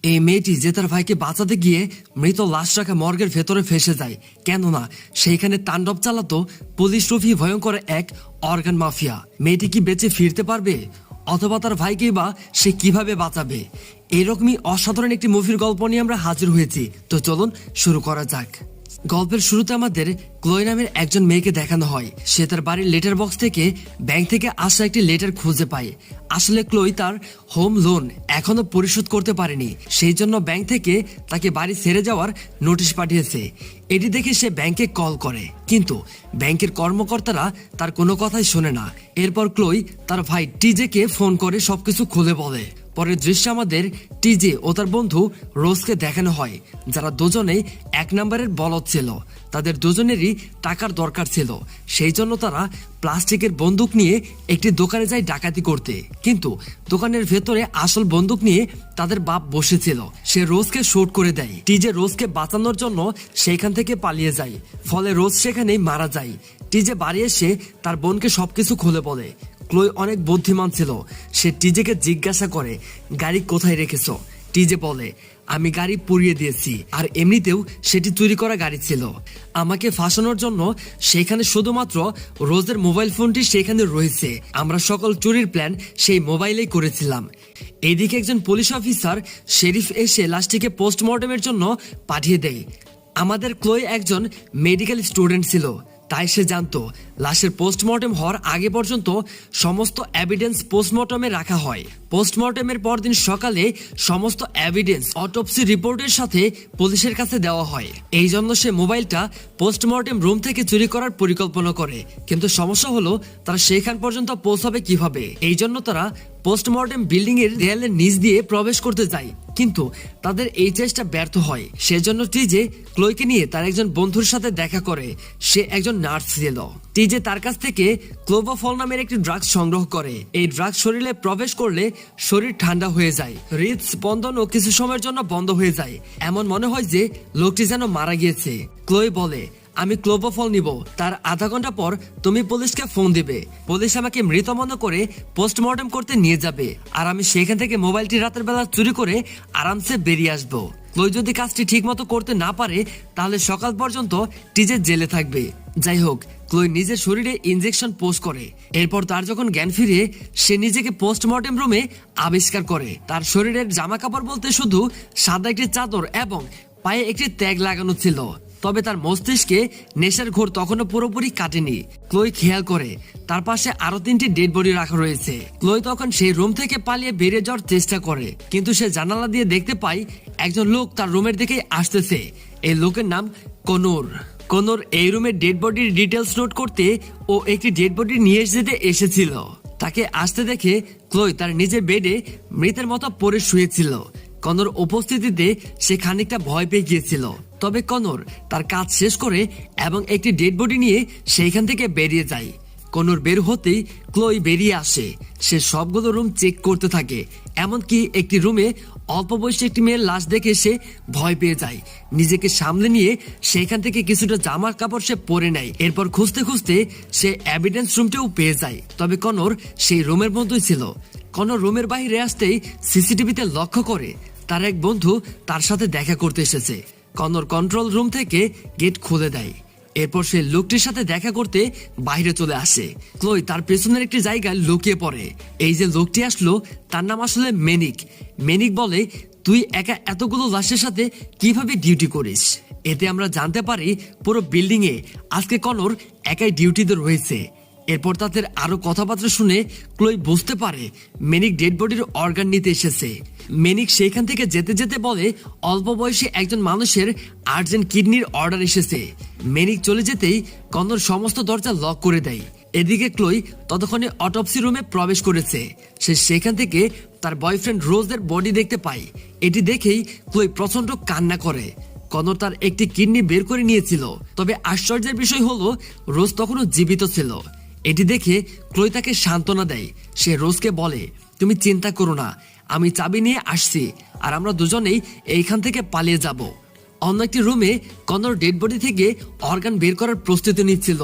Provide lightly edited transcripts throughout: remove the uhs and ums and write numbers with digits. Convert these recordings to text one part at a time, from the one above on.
এই মেয়েটি যে তার ভাইকে বাঁচাতে গিয়ে মৃত লাশ রাখা মর্গের ভেতরে ফেসে যায়, কেননা সেইখানে তাণ্ডব চালাতো পুলিশ রফি ভয়ঙ্কর এক অর্গান মাফিয়া। মেয়েটি কি বেঁচে ফিরতে পারবে, অথবা তার ভাইকে বা সে কিভাবে বাঁচাবে? এরকমই অসাধারণ একটি মুভির গল্প নিয়ে আমরা হাজির হয়েছি। তো চলুন শুরু করা যাক। গল্পের শুরুতে আমাদের ক্লোই নামের একজন মেয়েকে দেখানো হয়। সে তার বাড়ির লেটার বক্স থেকে ব্যাংক থেকে আসা একটি লেটার খুঁজে পায়। আসলে ক্লোই তার হোম লোন এখনো পরিশোধ করতে পারেনি, সেই জন্য ব্যাংক থেকে তাকে বাড়ি ছেড়ে যাওয়ার নোটিশ পাঠিয়েছে। এটি দেখে সে ব্যাংকে কল করে, কিন্তু ব্যাংকের কর্মকর্তারা তার কোনো কথাই শোনে না। এরপর ক্লোই তার ভাই টিজেকে ফোন করে সবকিছু খুলে বলে। পরের দৃশ্যে আমাদের টিজে ও তার বন্ধু রোজকে দেখানো হয়, যারা দুজনেই এক নম্বরের বলদ ছিল। তাদের দুজনেরই টাকার দরকার ছিল, সেই জন্য তারা প্লাস্টিকের বন্দুক নিয়ে একটি দোকানে যায় ডাকাতি করতে। কিন্তু দোকানের ভেতরে আসল বন্দুক নিয়ে তাদের বাপ বসেছিল। সে রোজকে শুট করে দেয়। টিজে রোজকে বাঁচানোর জন্য সেখান থেকে পালিয়ে যায়, ফলে রোজ সেখানেই মারা যায়। টিজে বাড়ি এসে তার বোনকে সবকিছু খুলে বলে। ক্লোই অনেক বুদ্ধিমান ছিল। সে টিজেকে জিজ্ঞাসা করে, গাড়ি কোথায় রেখেছো? টিজে বলে, আমি গাড়ি পুড়িয়ে দিয়েছি, আর এমনিতেও সেটি চুরি করা গাড়ি ছিল। আমাকে ফাঁসানোর জন্য সেখানে শুধুমাত্র রোজের মোবাইল ফোনটি সেখানে রয়েছে। আমরা সকল চুরির প্ল্যান সেই মোবাইলেই করেছিলাম। এদিকে একজন পুলিশ অফিসার শেরিফ এসে লাশটিকে পোস্টমর্টমের জন্য পাঠিয়ে দেয়। আমাদের ক্লোই একজন মেডিকেল স্টুডেন্ট ছিল, তাই সে জানতো লাশের পোস্টমর্টেম হওয়ার আগে পর্যন্ত সমস্ত এভিডেন্স পোস্টমর্টমে রাখা হয়। পোস্টমর্টেমের পরদিন সকালে সমস্ত এভিডেন্স অটোপসি রিপোর্টের সাথে পুলিশের কাছে দেওয়া হয়। এই জন্য সে মোবাইলটা পোস্টমর্টেম রুম থেকে চুরি করার পরিকল্পনা করে। কিন্তু সমস্যা হলো তারা সেখান পর্যন্ত পৌঁছাবে কিভাবে? এই জন্য তারা পোস্টমর্টেম বিল্ডিং এর দেয়ালের নিচ দিয়ে প্রবেশ করতে যায়, কিন্তু তাদের এই চেষ্টা ব্যর্থ হয়। সেজন্য টিজে ক্লোইকে নিয়ে তার একজন বন্ধুর সাথে দেখা করে। সে একজন নার্স ছিল। টিজে তার কাছ থেকে ক্লোভোফল নামের একটি ড্রাগ সংগ্রহ করে। এই ড্রাগ শরীরে প্রবেশ করলে শরীর ঠান্ডা হয়ে যায়, হৃদস্পন্দনও কিছু সময়ের জন্য বন্ধ হয়ে যায়। এমন মনে হয় যে লোকটি যেন মারা গিয়েছে। ক্লোই বলে, আমি ক্লোভোফল নিব, তার আধা ঘন্টা পর তুমি পুলিশকে ফোন দিবে। পুলিশ আমাকে মৃত মনে করে পোস্টমর্টম করতে নিয়ে যাবে, আর আমি সেখান থেকে মোবাইলটি রাতের বেলা চুরি করে আরামসে বেরিয়ে আসবো। ক্লোই যদি কাজটি ঠিক মতো করতে না পারে, তাহলে সকাল পর্যন্ত টিজে জেলে থাকবে। যাই হোক, ক্লোই নিজের শরীরে ইনজেকশন পোস্ট করে। এরপর তার যখন জ্ঞান ফিরে, সে নিজেকে পোস্টমর্টেম রুমে আবিষ্কার করে। তার শরীরের জামা কাপড় বলতে শুধু সাদা একটি চাদর এবং পায়ে একটি ট্যাগ লাগানো ছিল। তবে তার মস্তিষ্কে নেশার ঘোর তখনও পুরোপুরি কাটেনি। ক্লোই খেয়াল করে তার পাশে আরো 3টি ডেড বডি রাখা রয়েছে। ক্লোই তখন সেই রুম থেকে পালিয়ে বেরিয়ে যাওয়ার চেষ্টা করে, কিন্তু সে জানালা দিয়ে দেখতে পায় একজন লোক তার রুমের দিকে আসতেছে। এই লোকের নাম কনোর। কনোর এই রুমের ডেড বডির ডিটেলস নোট করতে ও একটি ডেড বডি নিয়ে যেতে এসেছিল। তাকে আসতে দেখে ক্লোই তার নিজের বেডে মৃতের মতো পড়ে শুয়েছিল। কনোর উপস্থিতিতে সে খানিকটা ভয় পেয়ে গিয়েছিল। তবে কনোর তার কাজ শেষ করে এবং একটি ডেড বডি নিয়ে সেইখান থেকে বেরিয়ে যায়। কনোর বের হতেই ক্লোই বেরিয়ে আসে। সে সবগুলো রুম চেক করতে থাকে, এমনকি একটি রুমে অল্প বয়সী একটি মেয়ের লাশ দেখে সে ভয় পেয়ে যায়। নিজেকে সামলে নিয়ে সেখান থেকে কিছুটা জামা কাপড় সে পরে নেয়। এরপর খুঁজতে খুঁজতে সে এভিডেন্স রুমটাও পেয়ে যায়। তবে কনোর সেই রুমের মধ্যেই ছিল। কনোর রুমের বাইরে আসতেই সিসিটিভিতে লক্ষ্য করে তার এক বন্ধু তার সাথে দেখা করতে এসেছে। কনোর কন্ট্রোল রুম থেকে গেট খুলে দেয়। এরপর সে লোকটির সাথে দেখা করতে বাইরে চলে আসে। ক্লোই তার পেছনের একটি জায়গায় লুকিয়ে পড়ে। এই যে লোকটি আসলো, তার নাম আসলে মেনিক। মেনিক বলে, তুই একা এতগুলো লাশের সাথে কিভাবে ডিউটি করিস? এতে আমরা জানতে পারি পুরো বিল্ডিং এ আজকে কনোর একাই ডিউটিতে রয়েছে। এরপর তাদের আরো কথাবার্তা শুনে ক্লোই বুঝতে পারে মেনিক ডেড বডির অর্গান নিতে এসেছে। মেনিক সেইখান থেকে যেতে যেতে বলে, অল্প বয়সী একজন মানুষের আর্জেন্ট কিডনির অর্ডার এসেছে। মেনিক চলে যেতেই কনোর সমস্ত দরজা লক করে দেয়। এদিকে ক্লোই ততক্ষণে অটোপসি রুমে প্রবেশ করেছে। সে সেখান থেকে তার বয়ফ্রেন্ড রোজের বডি দেখতে পায়। এটি দেখেই ক্লোই প্রচন্ড কান্না করে। কনোর তার একটি কিডনি বের করে নিয়েছিল, তবে আশ্চর্যের বিষয় হলো রোজ তখনও জীবিত ছিল। এটি দেখে ক্লোই তাকে সান্ত্বনা দেয়। সে রোজকে বলে, তুমি চিন্তা করো না, আমি চাবি নিয়ে আসছি, আর আমরা দুজনেই এইখান থেকে পালিয়ে যাব। অন্য একটি রুমে কনোর ডেড বডি থেকে অর্গান বের করার প্রস্তুতি নিচ্ছিল।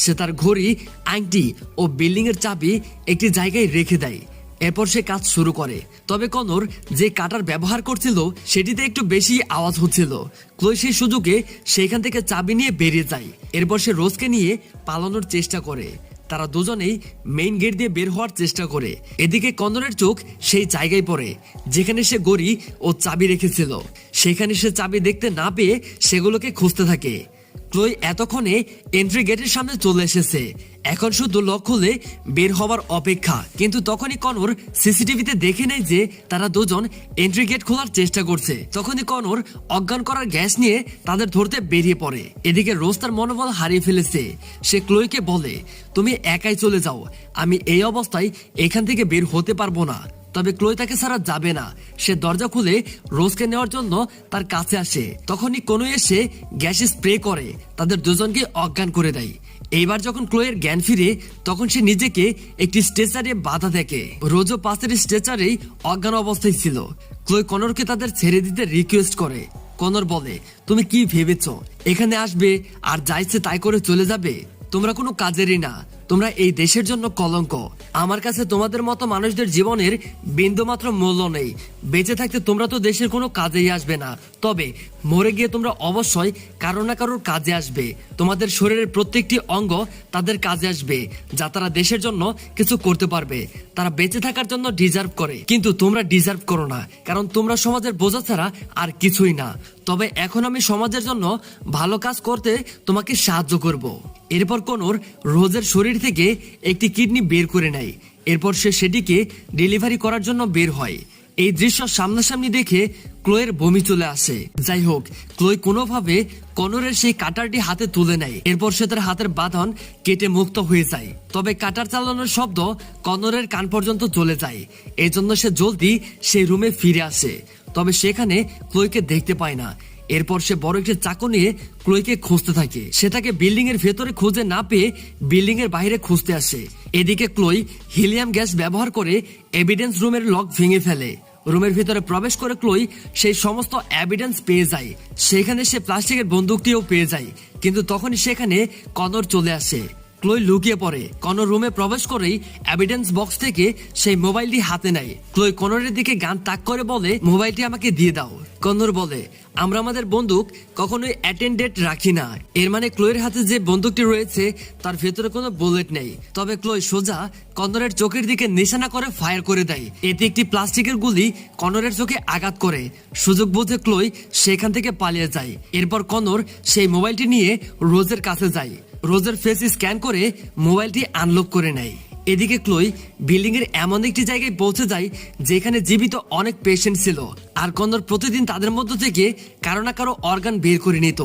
সে তার ঘড়ি, আংটি ও বিল্ডিং এর চাবি একটি জায়গায় রেখে দেয়। এরপর সে কাজ শুরু করে। তবে কনর যে কাটার ব্যবহার করছিল সেটিতে একটু বেশি আওয়াজ হচ্ছিল। ক্লোই সেই সুযোগে সেখান থেকে চাবি নিয়ে বেরিয়ে যায়। এরপর সে রোজকে নিয়ে পালানোর চেষ্টা করে। তারা দুজনেই মেইন গেট দিয়ে বের হওয়ার চেষ্টা করে। এদিকে কনরের চোখ সেই জায়গায় পড়ে যেখানে সে গড়ি ও চাবি রেখেছিল। সেখানে সে চাবি দেখতে না পেয়ে সেগুলোকে খুঁজতে থাকে। ক্লোই এতক্ষণে এন্ট্রি গেটের সামনে চলে এসেছে। এখন শুধু লক খুলে বের হবার অপেক্ষা। কিন্তু তখনই কনর সিসিটিভিতে দেখে নেয় যে তারা দুজন এন্ট্রি গেট খোলার চেষ্টা করছে। তখনই কনর অজ্ঞান করার গ্যাস নিয়ে তাদের ধরতে বেরিয়ে পড়ে। এদিকে রোজ তার মনোবল হারিয়ে ফেলেছে। সে ক্লোইকে বলে, তুমি একাই চলে যাও, আমি এই অবস্থায় এখান থেকে বের হতে পারবো না। তবে ক্লোই তাকে ছাড়া যাবে না। সে দরজা খুলে রোজকে নেওয়ার জন্য তার কাছে আসে। তখনই কোনো এসে গ্যাস স্প্রে করে তাদের দুজনকে অজ্ঞান করে দেয়। এইবার যখন ক্লোয়ের জ্ঞান ফিরে তখন সে নিজেকে একটি স্ট্রেচারে বাধা দেখে। রোজও পাশের স্ট্রেচারেই অজ্ঞান অবস্থায় ছিল। ক্লোই কনরকে তাদের ছেড়ে দিতে রিকোয়েস্ট করে। কনর বলে, তুমি কি ভেবেছো এখানে আসবে আর যা ইচ্ছে তাই করে চলে যাবে? তোমরা কোনো কাজেরই না, তোমরা এই দেশের জন্য কলঙ্ক। আমার কাছে তোমাদের মতো মানুষদের জীবনের বিন্দুমাত্র মূল্য নেই। বেঁচে থাকতে তোমরা তো দেশের কোনো কাজেই আসবে না, তবে মরে গিয়ে তোমরা অবশ্যই কারো না কারোর কাজে আসবে। তোমাদের শরীরের প্রত্যেকটি অঙ্গ তাদের কাজে আসবে, যা তারা দেশের জন্য কিছু করতে পারবে। তারা বেঁচে থাকার জন্য ডিজার্ভ করে, কিন্তু তোমরা ডিজার্ভ করো না, কারণ তোমরা সমাজের বোঝা ছাড়া আর কিছুই না। তবে এখন আমি সমাজের জন্য ভালো কাজ করতে তোমাকে সাহায্য করব। এরপর কনর রোজের শরীর থেকে একটি কিডনি বের করে নেয়। এরপর সে সেটিকে ডেলিভারি করার জন্য বের হয়। এই দৃশ্য সামনাসামনি দেখে ক্লোয়ের বমি চলে আসে। যাই হোক, ক্লোই কোনোভাবে কনরের সেই কাটারটি হাতে তুলে নেয়। এরপর সে তার হাতের বাঁধন কেটে মুক্ত হয়ে যায়। তবে কাটার চালানোর শব্দ কনরের কান পর্যন্ত চলে যায়। এই জন্য সে জলদি সেই রুমে ফিরে আসে। তবে সেখানে ক্লোইকে দেখতে পায় না। এরপর সে বড় একটি চাকু নিয়ে ক্লোইকে খুঁজতে থাকে। সে তাকে বিল্ডিং এর ভেতরে খুঁজে না পেয়ে বিল্ডিং এর বাইরে খুঁজতে আসে। এদিকে ক্লোই হিলিয়াম গ্যাস ব্যবহার করে এভিডেন্স রুমের লক ভেঙে ফেলে। রুমের ভিতরে প্রবেশ করে ক্লোই সেই সমস্ত এভিডেন্স পেয়ে যায়। সেখানে সে প্লাস্টিকের বন্দুকটিও পেয়ে যায়। কিন্তু তখনই সেখানে কনর চলে আসে। ক্লোই লুকিয়ে পড়ে। কনর রুমে প্রবেশ করেই এভিডেন্স বক্স থেকে সেই মোবাইলটি হাতে নেয়। ক্লোই কনরের দিকে গান তাক করে বলে, মোবাইলটি আমাকে দিয়ে দাও। কনর বলে, আমরা আমাদের বন্দুক কখনোই অ্যাটেন্ডেড রাখি না। এর মানে ক্লোয়ের হাতে যে বন্দুকটি রয়েছে তার ভেতরে কোনো বুলেট নেই। তবে ক্লোই সোজা কনরের চোখের দিকে নিশানা করে ফায়ার করে দেয়। এতে একটি প্লাস্টিকের গুলি কনরের চোখে আঘাত করে। সুযোগ বুঝে ক্লোই সেখান থেকে পালিয়ে যায়। এরপর কনর সেই মোবাইলটি নিয়ে রোজের কাছে যায়। রোজের ফেস স্ক্যান করে মোবাইলটি আনলক করে নেয়। এদিকে ক্লোই বিল্ডিং এর এমন একটি জায়গায় পৌঁছে যায় যেখানে জীবিত অনেক পেশেন্ট ছিল। আর কনর প্রতিদিন তাদের মধ্য থেকে কারো না কারো অর্গান বের করে নিত।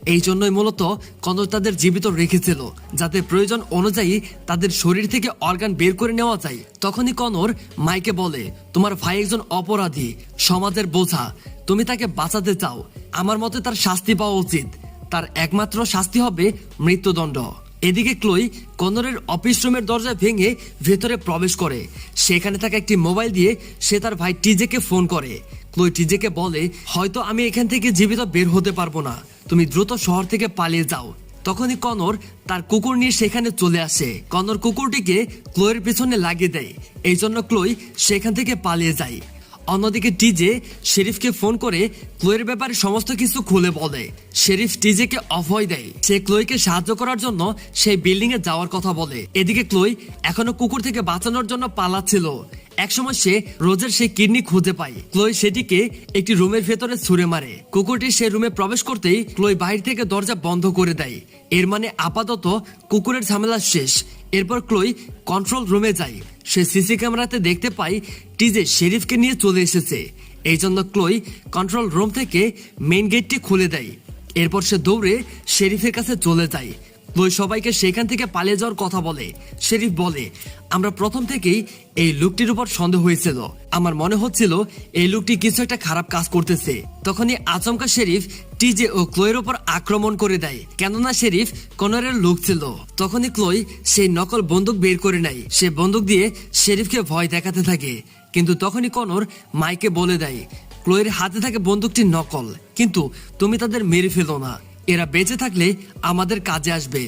এই জন্যই মূলত কনর তাদের জীবিত রেখেছিল, যাতে প্রয়োজন অনুযায়ী তাদের শরীর থেকে অর্গান বের করে নেওয়া যায়। তখনই কনর মাইকে বলে, তোমার ভাই একজন অপরাধী, সমাজের বোঝা। তুমি তাকে বাঁচাতে চাও। আমার মতে তার শাস্তি পাওয়া উচিত। তার একমাত্র শাস্তি হবে মৃত্যুদণ্ড। এদিকে ক্লোই কনরের অফিস রুমের দরজা ভেঙে ভেতরে প্রবেশ করে। সেখানে থাকা একটি মোবাইল দিয়ে সে তার ভাই টিজেকে ফোন করে। ক্লোই টিজেকে বলে, হয়তো আমি এখান থেকে জীবিত বের হতে পারবো না, তুমি দ্রুত শহর থেকে পালিয়ে যাও। তখনই কনর তার কুকুর নিয়ে সেখানে চলে আসে। কনর কুকুরটিকে ক্লোয়ের পিছনে লাগিয়ে দেয়। এই জন্য ক্লোই সেখান থেকে পালিয়ে যায়। অন্যদিকে টিজে শেরিফকে ফোন করে ক্লোয়ের ব্যাপারে সমস্ত কিছু খুলে বলে। শেরিফ টিজেকে অভয় দেয়। সে ক্লোইকে সাহায্য করার জন্য সেই বিল্ডিং এ যাওয়ার কথা বলে। এদিকে ক্লোই এখনো কুকুর থেকে বাঁচানোর জন্য পালাচ্ছিল। একসময় সে রোজের সেই কিডনি খুঁজে পায়। ক্লোই সেটিকে একটি রুমের ভেতরে ছুঁড়ে মারে। কুকুরটি সে রুমে প্রবেশ করতেই ক্লোই বাইরে থেকে দরজা বন্ধ করে দেয়। এর মানে আপাতত কুকুরের ঝামেলা শেষ। এরপর ক্লোই কন্ট্রোল রুমে যায়। সে সিসি ক্যামেরাতে দেখতে পায় টিজে শেরিফকে নিয়ে চলে এসেছে। এই জন্য ক্লোই কন্ট্রোল রুম থেকে মেইন গেটটি খুলে দেয়। এরপর সে দৌড়ে শেরিফের কাছে চলে যায়। ক্লোই সবাইকে সেখান থেকে পালিয়ে যাওয়ার কথা বলে। শেরিফ বলে, আমরা প্রথম থেকেই এই লোকটির উপর সন্দেহ হয়েছিল। আমার মনে হচ্ছিল এই লোকটি কিছু একটা খারাপ কাজ করতেছে। তখনই আচমকা শেরিফ টিজে ও ক্লোয়ের উপর আক্রমণ করে দেয়, কেননা শেরিফ কনরের লোক ছিল। তখনই ক্লোই সেই নকল বন্দুক বের করে নেয়। সে বন্দুক দিয়ে শেরিফকে ভয় দেখাতে থাকে। কিন্তু তখনই কনর মাইকে বলে দেয়, ক্লোয়ের হাতে থাকে বন্দুকটি নকল, কিন্তু তুমি তাদের মেরে ফেলো না। এরা বেঁচে থাকলে আমাদের কাজে আসবে।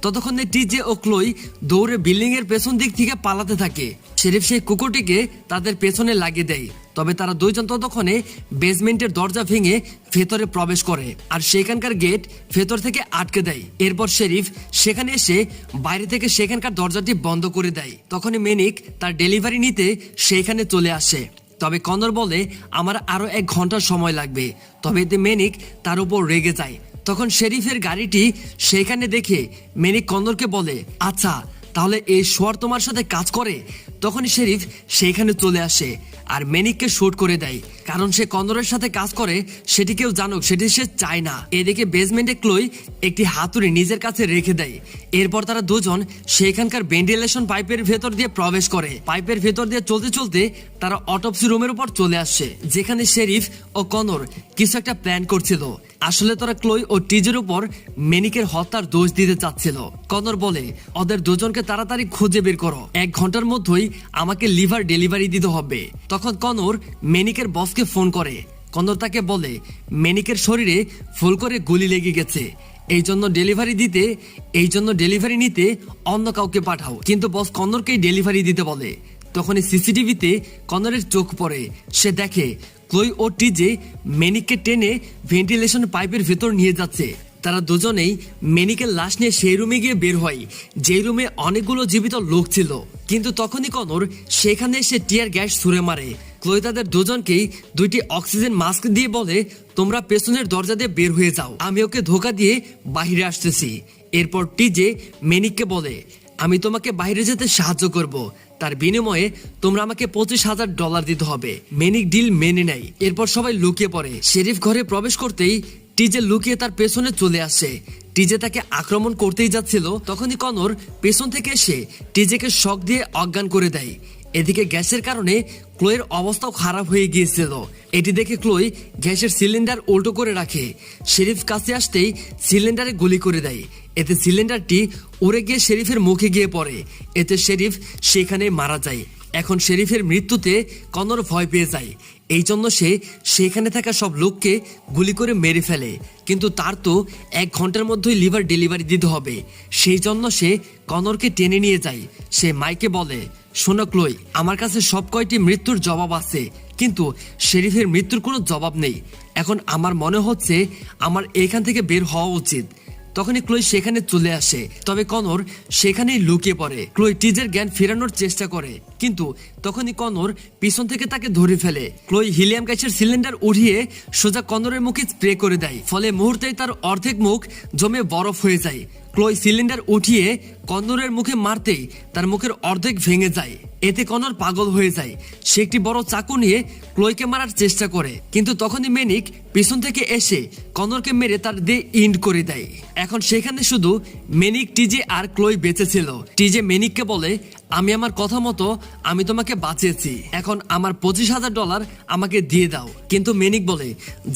ততক্ষণে টিজে ও ক্লোই দৌড়ে বিল্ডিং এর পেছন দিক থেকে পালাতে থাকে। শেরিফ সেই কুকুরটিকে তাদের পেছনে লাগিয়ে দেয়। তবে তারা দুইজন ততক্ষণে বেসমেন্টের দরজা ভেঙে ভেতরে প্রবেশ করে আর সেখানকার গেট ভেতর থেকে আটকে দেয়। এরপর শেরিফ সেখানে এসে বাইরে থেকে সেখানকার দরজাটি বন্ধ করে দেয়। তখনই মেনিক তার ডেলিভারি নিতে সেখানে চলে আসে। তবে কনর বলে আমার আরো 1 ঘন্টা সময় লাগবে। তবে এতে মেনিক তার উপর রেগে যায়। তখন শেরিফের গাড়িটি সেখানে দেখে মেনিক কনরকে বলে, আচ্ছা তাহলে এই শোয়ার তোমার সাথে কাজ করে? তখনই শেরিফ সেইখানে চলে আসে আর মেনিককে শুট করে দেয়, কারণ সে কনরের সাথে কাজ করে সেটি কেউ জানুক সেটি সে চায় না। এদিকে বেসমেন্টে ক্লোই একটি হাতুড়ি নিজের কাছে রেখে দেয়। এরপর তারা দুজন সেখানকার ভেন্টিলেশন পাইপের ভেতর দিয়ে প্রবেশ করে। পাইপের ভেতর দিয়ে চলতে চলতে তারা অটোপসি রুমের উপর চলে আসে, যেখানে শেরিফ ও কনর কিছু একটা প্ল্যান করছিল। আসলে তারা ক্লোই ও টিজের উপর মেনিকের হত্যার দোষ দিতে চাচ্ছিল। কনর বলে, ওদের দুজনকে তাড়াতাড়ি খুঁজে বের করো, 1 ঘন্টার মধ্যেই আমাকে লিভার ডেলিভারি দিতে হবে। তখন কনর মেনিকের বসকে ফোন করে। কনর তাকে বলে মেনিকের শরীরে ফুল করে গুলি লেগে গেছে, এই জন্য ডেলিভারি নিতে অন্য কাউকে পাঠাও। কিন্তু বস কনরকেই ডেলিভারি দিতে বলে। তখনই সিসিটিভিতে কনরের চোখ পড়ে। সে দেখে ক্লোই ও টিজে মেনিককে টেনে ভেন্টিলেশন পাইপের ভেতর নিয়ে যাচ্ছে। তারা দুজনেই মেনিকের লাশ নিয়ে সেই রুমে গিয়ে বের হয়, যে রুমে অনেকগুলো জীবিত লোক ছিল। কিন্তু তখনই কনর সেখানে এসে টিয়ার গ্যাস ছুড়ে মারে। ক্লোই তাদের দুজনকেই 2টি অক্সিজেন মাস্ক দিয়ে বলে, তোমরা পেছনের দরজা দিয়ে বের হয়ে যাও, আমি ওকে ধোকা দিয়ে বাহিরে আসতেছি। এরপর টিজে মেনিককে বলে, আমি তোমাকে বাইরে যেতে সাহায্য করব, তার বিনিময়ে তোমরা আমাকে $25,000 দিতে হবে। মেনিক ডিল মেনে নেয়। এরপর সবাই লুকিয়ে পড়ে। শেরিফ ঘরে প্রবেশ করতেই টিজে লুকিয়ে তার পেছনে চলে আসে। টিজে তাকে আক্রমণ করতেই যাচ্ছিল, তখনই কনর পেছন থেকে এসে টিজেকে শক দিয়ে অজ্ঞান করে দেয়। এদিকে গ্যাসের কারণে ক্লোয়ের অবস্থাও খারাপ হয়ে গিয়েছিল। এটি দেখে ক্লোই গ্যাসের সিলিন্ডার উল্টো করে রাখে। শেরিফ কাছে আসতেই সিলিন্ডারে গুলি করে দেয়। এতে সিলিন্ডারটি উড়ে গিয়ে শেরিফের মুখে গিয়ে পড়ে। এতে শেরিফ সেখানে মারা যায়। এখন শেরিফের মৃত্যুতে কনর ভয় পেয়ে যায়, এই জন্য সে সেখানে থাকা সব লোককে গুলি করে মেরে ফেলে। কিন্তু তার তো 1 ঘন্টার মধ্যেই লিভার ডেলিভারি দিতে হবে, সেই জন্য সে কনরকে টেনে নিয়ে যায়। সে মাইকে বলে, শোনো ক্লোই, আমার কাছে সব কয়টি মৃত্যুর জবাব আছে, কিন্তু শেরিফের মৃত্যুর কোনো জবাব নেই। এখন আমার মনে হচ্ছে আমার এখান থেকে বের হওয়া উচিত। তখনই ক্লোই সেখানে চলে আসে। তবে কনর সেখানেই লুকিয়ে পড়ে। ক্লোই টিজের জ্ঞান ফেরানোর চেষ্টা করে, কিন্তু তখনই কনর পিছন থেকে তাকে ধরে ফেলে। ক্লোই হিলিয়াম গ্যাসের সিলিন্ডার উঠিয়ে সোজা কনরের মুখে স্প্রে করে দেয়, ফলে মুহূর্তেই তার অর্ধেক মুখ জমে বরফ হয়ে যায়। ক্লোই সিলিন্ডার উঠিয়ে কনরের মুখে মারতেই তার মুখের অর্ধেক ভেঙে যায়। এতে কনর পাগল হয়ে যায়। সে একটি বড় চাকু নিয়ে ক্লোইকে মারার চেষ্টা করে, কিন্তু তখনই মেনিক পিছন থেকে এসে কনরকে মেরে তার দিয়ে ইন্ড করে দেয়। এখন সেখানে শুধু মেনিক, টিজে আর ক্লোই বেঁচে ছিল। টিজে মেনিককে বলে, আমি আমার কথা মতো আমি তোমাকে বাঁচিয়েছি, এখন আমার $25,000 আমাকে দিয়ে দাও। কিন্তু মেনিক বলে,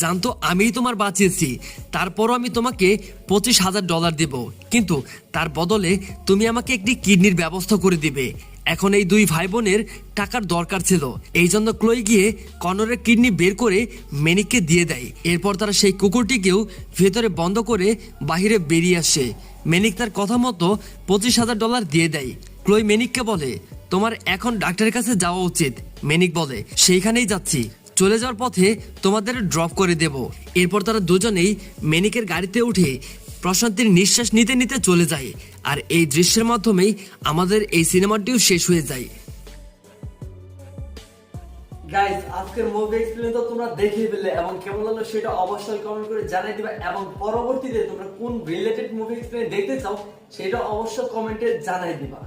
জানতো আমিই তোমার বাঁচিয়েছি, তারপরও আমি তোমাকে $25,000 দেব, কিন্তু তার বদলে তুমি আমাকে একটি কিডনির ব্যবস্থা করে দিবে। এখন এই 2 ভাই বোনের টাকার দরকার ছিল, এই জন্য ক্লোই গিয়ে কনরের কিডনি বের করে মেনিককে দিয়ে দেয়। এরপর তারা সেই কুকুরটিকেও ভেতরে বন্ধ করে বাহিরে বেরিয়ে আসে। মেনিক তার কথা মতো $25,000 দিয়ে দেয়। ক্লোই মেনিককে বলে, তোমার এখন ডাক্তারের কাছে যাওয়া উচিত। মেনিক বলে, সেইখানেই যাচ্ছি, চলে যাওয়ার পথে তোমাদের ড্রপ করে দেব। এরপর তারা দুজনেই মেনিকের গাড়িতে উঠে প্রশান্তির নিঃশ্বাস নিতে নিতে চলে যায়। আর এই দৃশ্যের মাধ্যমেই আমাদের এই সিনেমাটিও শেষ হয়ে যায়। গাইস, আজকের মুভি এক্সপ্লেন তো তোমরা দেখেই পেলে, এবং কেমন লাগলো সেটা অবশ্যই কমেন্ট করে জানিয়ে দিবা, এবং পরবর্তীতে তোমরা কোন রিলেটেড মুভি এক্সপ্লেন দেখতে চাও সেটা অবশ্যই কমেন্টে জানিয়ে দিবা।